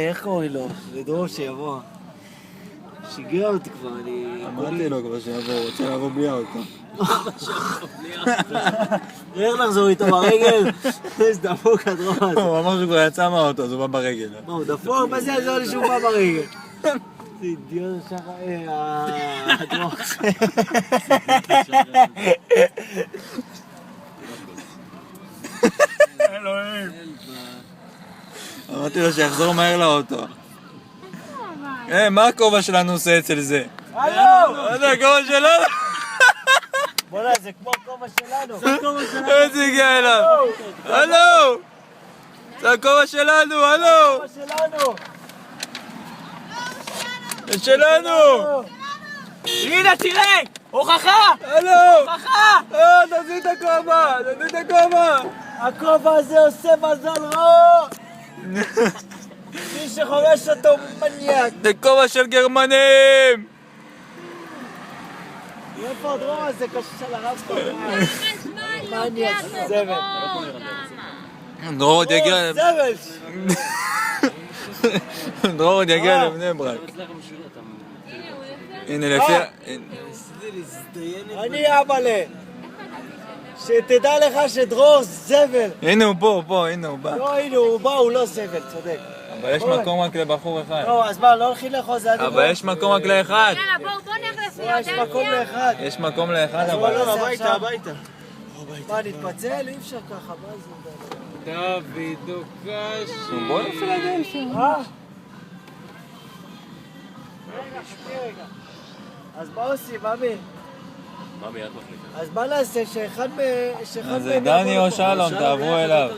איך קוראים לו? לדרור שיבוא. שיגע אותי כבר, אני... אמרתי לו כבר שיבוא, הוא רוצה לבוא בלי האוטו. איך לחזור איתו ברגל? איזה דפוק הדרור הזה. הוא אמר שהוא כבר יצא מהאוטו, אז הוא בא ברגל. מה, הוא דפוק? מה זה יעזור לי שהוא בא ברגל? זה אידיוט שחר... הדרור הזה. אלוהים. אמרתי לו שיחזור מהר לאוטו. מה הכובע שלנו עושה אצל זה? הלו! זה הכובע שלנו? בוא'נה, זה כמו הכובע שלנו. זה הכובע שלנו. איזה הגיע אליו? הלו! זה הכובע שלנו, הלו! הכובע שלנו. זה שלנו! הנה, תראה! הוכחה! הלו! הוכחה! תזיז את הכובע! תזיז את הכובע! הכובע הזה עושה מזל רע! מי שחורש אותו מניאק! זה כובע של גרמנים! איפה הדרום הזה קשה על הרמקול? מניאק, זבל. דרור עוד יגיע... זבל! דרור עוד יגיע לבני ברק. הנה לפי... אני אבאלה! שתדע לך שדרור זבל! הנה הוא פה, הנה הוא בא. לא, הנה הוא בא, הוא לא זבל, צודק. אבל יש מקום רק לבחור אחד. לא, אז מה, לא הולכים לאכול זה הדבר? אבל יש מקום רק לאחד. יאללה, בואו נלך לפי יש מקום לאחד. יש מקום לאחד אבל אבל. לא, הביתה. מה, נתפצל? אי אפשר ככה, מה זה? דוד קש. בוא לפילדלפיה. רגע. אז מה עושים, ממי? ממי, את מחליטה. אז מה נעשה, שאחד אז דני או שלום, תעברו אליו.